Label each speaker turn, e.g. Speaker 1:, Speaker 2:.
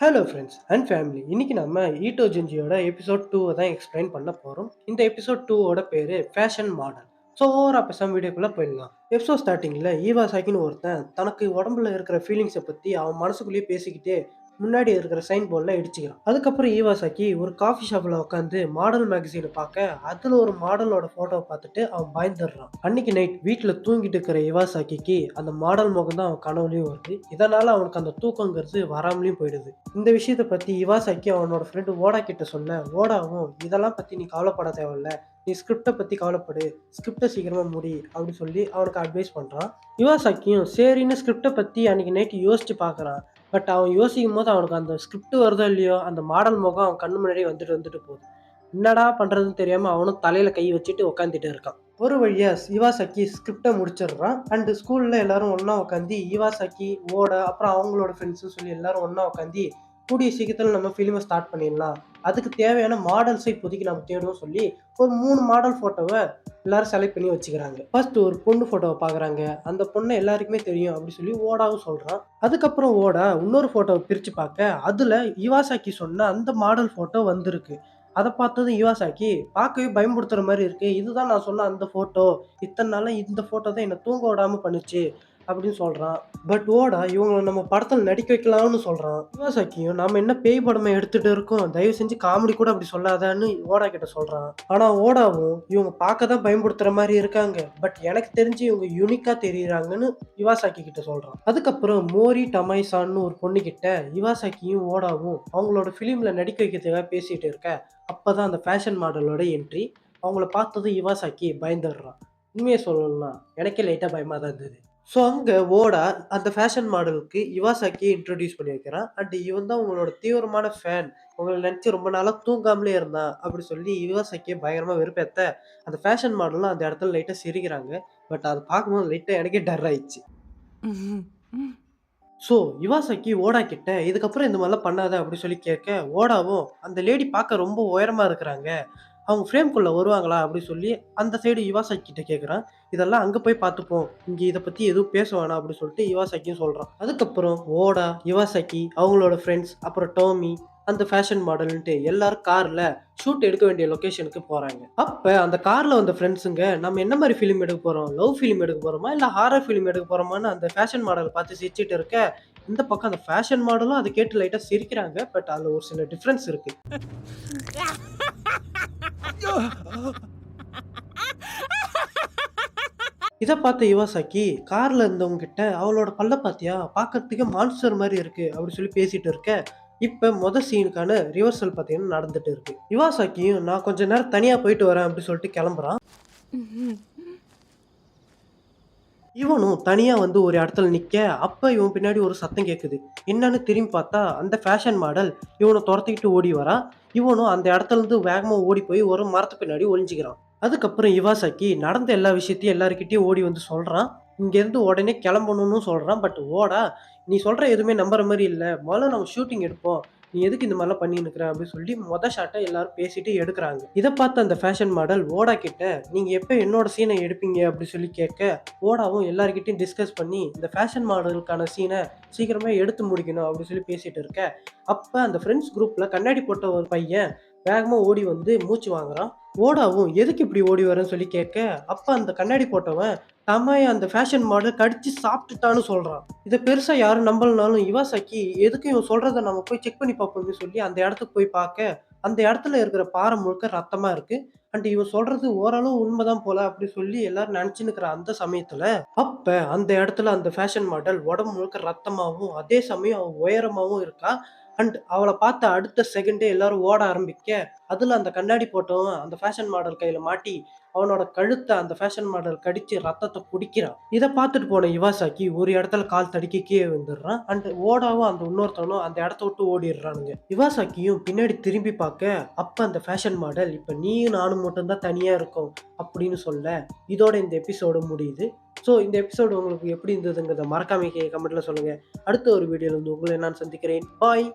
Speaker 1: Hello friends and family. இன்னைக்கு நம்ம ஈட்டோ ஜென்ஜியோட episode 2 தான் எக்ஸ்பிளைன் பண்ண போறோம். இந்த எபிசோட் 2 ஓட பேரு ஃபேஷன் மாடல். ஸோ ஓவரா பேசாம வீடியோக்குள்ள போயிடலாம். எபிசோட் ஸ்டார்டிங்ல ஈவாசாக்கின்னு ஒருத்தன் தனக்கு உடம்புல இருக்கிற ஃபீலிங்ஸை பத்தி அவன் மனசுக்குள்ளேயே பேசிக்கிட்டே முன்னாடி இருக்கிற சைன் போர்டில் இடிச்சுக்கிறான். அதுக்கப்புறம் ஈவாசாக்கி ஒரு காஃபி ஷாப்ல உட்காந்து மாடல் மேகசீனை பார்க்க அதுல ஒரு மாடலோட போட்டோவை பார்த்துட்டு அவன் பயந்துடுறான். அன்னைக்கு நைட் வீட்டுல தூங்கிட்டு இருக்கிற இவாசாக்கிக்கு அந்த மாடல் முகம் தான் அவன் கனவுலயும் வருது. இதனால அவனுக்கு அந்த தூக்கங்கிறது வராமலையும் போயிடுது. இந்த விஷயத்தை பத்தி இவாசாக்கி அவனோட ஃப்ரெண்டு ஓடா கிட்ட சொல்ல, ஓடாவும் இதெல்லாம் பத்தி நீ கவலைப்பட தேவையில்ல, நீ ஸ்கிரிப்டை பத்தி கவலைப்படு, ஸ்கிரிப்டை சீக்கிரமா முடி அப்படின்னு சொல்லி அவனுக்கு அட்வைஸ் பண்றான். இவாசாக்கியும் சரின்னு ஸ்கிரிப்டை பத்தி அன்னைக்கு நைட் யோசிச்சு பார்க்கறான். பட் அவன் யோசிக்கும் போது அவனுக்கு அந்த ஸ்கிரிப்ட் வருதோ இல்லையோ அந்த மாடல் முகம் அவன் கண்ணு முன்னாடியே வந்துட்டு போகுது. என்னடா பண்றதுன்னு தெரியாம அவனும் தலையில கை வச்சுட்டு உட்காந்துட்டு இருக்கான். ஒரு வழியா இவாசாக்கி ஸ்கிரிப்டை முடிச்சிடுறான். அண்ட் ஸ்கூல்ல எல்லாரும் ஒண்ணா உட்காந்து இவாசாக்கி, ஓட, அப்புறம் அவங்களோட ஃப்ரெண்ட்ஸ் சொல்லி எல்லாரும் ஒண்ணா உட்காந்து கூடிய சீக்கிரத்தில் நம்ம ஃபிலிமை ஸ்டார்ட் பண்ணிடலாம், அதுக்கு தேவையான மாடல்ஸை இப்போதைக்கு நம்ம தேடுவோம் சொல்லி ஒரு 3 மாடல் போட்டோவை எல்லாரும் செலக்ட் பண்ணி வச்சுக்கிறாங்க. ஃபர்ஸ்ட் ஒரு பொண்ணு போட்டோவை பாக்குறாங்க. அந்த பொண்ணை எல்லாருக்குமே தெரியும் அப்படி சொல்லி ஓடாவும் சொல்றான். அதுக்கப்புறம் ஓடா இன்னொரு போட்டோவை பிரிச்சு பார்க்க அதுல இவாசாக்கி சொன்ன அந்த மாடல் போட்டோ வந்திருக்கு. அதை பார்த்ததும் இவாசாக்கி பார்க்கவே பயன்படுத்துற மாதிரி இருக்கு, இதுதான் நான் சொன்ன அந்த போட்டோ, இத்தனை நாளா இந்த போட்டோ தான் என்னை தூங்க விடாம பண்ணுச்சு அப்படின்னு சொல்றான். பட் ஓடா இவங்களை நம்ம படத்தில் நடிக்க வைக்கலாம்னு சொல்றான். இவாசாக்கியும் நாம என்ன பேய் படமை எடுத்துட்டு இருக்கோம், தயவு செஞ்சு காமெடி கூட அப்படி சொல்லாதான்னு ஓடா கிட்ட சொல்றான். ஆனா ஓடாவும் இவங்க பார்க்க தான் பயன்படுத்துற மாதிரி இருக்காங்க, பட் எனக்கு தெரிஞ்சு இவங்க யூனிக்கா தெரியுறாங்கன்னு இவாசாக்கி கிட்ட சொல்றான். அதுக்கப்புறம் மோரி டமைசான்னு ஒரு பொண்ணு கிட்ட இவாசாக்கியும் ஓடாவும் அவங்களோட பிலிம்ல நடிக்க வைக்கிறதுக்காக பேசிட்டு இருக்க, அப்பதான் அந்த ஃபேஷன் மாடலோட என்ட்ரி. அவங்கள பார்த்தது இவாசாக்கி பயந்துடுறான். உண்மையை சொல்லணும்னா எனக்கே லைட்டா பயமா தான் இருந்தது. ஸோ அங்க ஓடா அந்த ஃபேஷன் மாடலுக்கு இவாசாக்கியை இன்ட்ரோடியூஸ் பண்ணி வைக்கிறான். அண்ட் இவன் தான் உங்களோட தீவிரமான ஃபேன், உங்களை நினைச்சு ரொம்ப நாளா தூங்காமலே இருந்தான் அப்படி சொல்லி இவாசாக்கியை பயங்கரமா வெறுப்பேத்த அந்த ஃபேஷன் மாடலும் அந்த இடத்துல லைட்டா சிரிக்கிறாங்க. பட் அதை பார்க்கும்போது லைட்டா எனக்கே டர் ஆயிடுச்சு. ஸோ இவாசாக்கி ஓடா கிட்ட இதுக்கப்புறம் இந்த மாதிரிலாம் பண்ணாத அப்படி சொல்லி கேட்க, ஓடாவும் அந்த லேடி பார்க்க ரொம்ப உயரமா இருக்கிறாங்க, அவங்க ஃப்ரேம்குள்ள வருவாங்களா அப்படி சொல்லி அந்த சைடு இவாசாக்கி கிட்ட கேட்குறான். இதெல்லாம் அங்கே போய் பார்த்துப்போம், இங்கே இதை பற்றி எதுவும் பேச வேணாம் அப்படி சொல்லிட்டு இவாசாக்கியும் சொல்கிறான். அதுக்கப்புறம் ஓடா, இவாசாக்கி, அவங்களோட ஃப்ரெண்ட்ஸ், அப்புறம் டோமி, அந்த ஃபேஷன் மாடல்ன்ட்டு எல்லாரும் கார்ல ஷூட் எடுக்க வேண்டிய லொகேஷனுக்கு போறாங்க. அப்ப அந்த கார்ல வந்த ஃப்ரெண்ட்ஸுங்க நம்ம என்ன மாதிரி ஃபிலிம் எடுக்க போறோம், லவ் ஃபிலிம் எடுக்க போறோமா இல்ல ஹாரர் ஃபிலிம் எடுக்க போறோமான்னு அந்த ஃபேஷன் மாடலை பார்த்து சிரிச்சிட்டு இருக்க, இந்த பக்கம் அந்த ஃபேஷன் மாடலும் அதை கேட்டு லைட்டா சிரிக்கிறாங்க. பட் அதுல ஒரு சில டிஃபரன்ஸ் இருக்கு. இதை பார்த்த இவாசாக்கி கார்ல இருந்தவங்க கிட்ட அவளோட பல்ல பாத்தியா, பார்க்கறதுக்கு மான்ஸ்டர் மாதிரி இருக்கு அப்படி சொல்லி பேசிட்டு இருக்க, இப்ப சீனுக்கான ரிவர்சல் பாத்தீங்கன்னா நடந்துட்டு இருக்கு. இவாசாக்கியும் நான் கொஞ்ச நேரம் தனியா போயிட்டு வரேன் அப்படி சொல்லிட்டு கிளம்புறான். இவனும் தனியா வந்து ஒரு இடத்துல நிக்க, அப்ப இவன் பின்னாடி ஒரு சத்தம் கேக்குது. என்னன்னு திரும்பி பார்த்தா அந்த ஃபேஷன் மாடல் இவனை துரத்திக்கிட்டு ஓடி வரா. இவனும் அந்த இடத்துல இருந்து வேகமா ஓடி போய் ஒரு மரத்து பின்னாடி ஒளிஞ்சுக்கிறான். அதுக்கப்புறம் இவாசாக்கி நடந்த எல்லா விஷயத்தையும் எல்லாருக்கிட்டையும் ஓடி வந்து சொல்றான். இங்க இருந்து உடனே கிளம்பணும்னு சொல்றான். பட் ஓடா நீ சொல்ற எதுவுமே நம்புற மாதிரி இல்ல, முதல்ல நம்ம ஷூட்டிங் எடுப்போம், நீ எதுக்கு இந்த மாதிரிலாம் பண்ணி இருக்கிற அப்படின்னு சொல்லி ஷாட்டை எல்லாரும் பேசிட்டு எடுக்கிறாங்க. இதை பார்த்து அந்த ஃபேஷன் மாடல் ஓடா கிட்ட நீங்க எப்ப என்னோட சீனை எடுப்பீங்க அப்படி சொல்லி கேட்க, ஓடாவும் எல்லார்கிட்டையும் டிஸ்கஸ் பண்ணி இந்த ஃபேஷன் மாடலுக்கான சீனை சீக்கிரமே எடுத்து முடிக்கணும் அப்படின்னு சொல்லி பேசிட்டு இருக்க, அப்ப அந்த ஃப்ரெண்ட்ஸ் குரூப்ல கண்ணாடி போட்ட ஒரு பையன் வேகமா ஓடி வந்து மூச்சு வாங்குறான். ஓடாவும் எதுக்கு இப்படி ஓடி வரேன்னு சொல்லி கேட்க, அப்ப அந்த கண்ணாடி போட்டவன் தம்மைய அந்த ஃபேஷன் மாடல் கடிச்சு சாப்பிட்டுட்டான்னு சொல்றான். இதை பெருசா யாரும் நம்பலனாலும் இவாசாக்கி எதுக்கு இவன் சொல்றதை நம்ம போய் செக் பண்ணி பார்ப்போம்னு சொல்லி அந்த இடத்துக்கு போய் பார்க்க, அந்த இடத்துல இருக்கிற பாறை முழுக்க ரத்தமா இருக்கு. அண்ட் இவன் சொல்றது ஓரளவு உண்மைதான் போல அப்படி சொல்லி எல்லாரும் நினைச்சுன்னு இருக்கிற அந்த சமயத்துல, அப்ப அந்த இடத்துல அந்த ஃபேஷன் மாடல் உடம்பு முழுக்க ரத்தமாவும் அதே சமயம் அவ உயரமாவும் இருக்கா. அண்ட் அவளை பார்த்த அடுத்த செகண்டே எல்லாரும் ஓட ஆரம்பிக்க, அதுல அந்த கண்ணாடி போட்டவன் அந்த ஃபேஷன் மாடல் கையில மாட்டி அவனோட கழுத்தை அந்த ஃபேஷன் மாடல் கடிச்சு ரத்தத்தை குடிக்கிறான். இதை பார்த்துட்டு போன இவாசாக்கி ஒரு இடத்துல கால் தடுக்கி கீழே வந்துடுறான். அண்ட் ஓடாவும் அந்த இன்னொருத்தவனும் அந்த இடத்த விட்டு ஓடிடுறானுங்க. இவாசாக்கியும் பின்னாடி திரும்பி பார்க்க, அப்ப அந்த ஃபேஷன் மாடல் இப்ப நீயும் நானும் மட்டும்தான் தனியா இருக்கும் அப்படின்னு சொல்ல, இதோட இந்த எபிசோடு முடியுது. ஸோ இந்த எபிசோடு உங்களுக்கு எப்படி இருந்ததுங்கிறத மறக்காம கமெண்ட்ல சொல்லுங்க. அடுத்த ஒரு வீடியோல வந்து உங்களை நான் சந்திக்கிறேன். பாய்.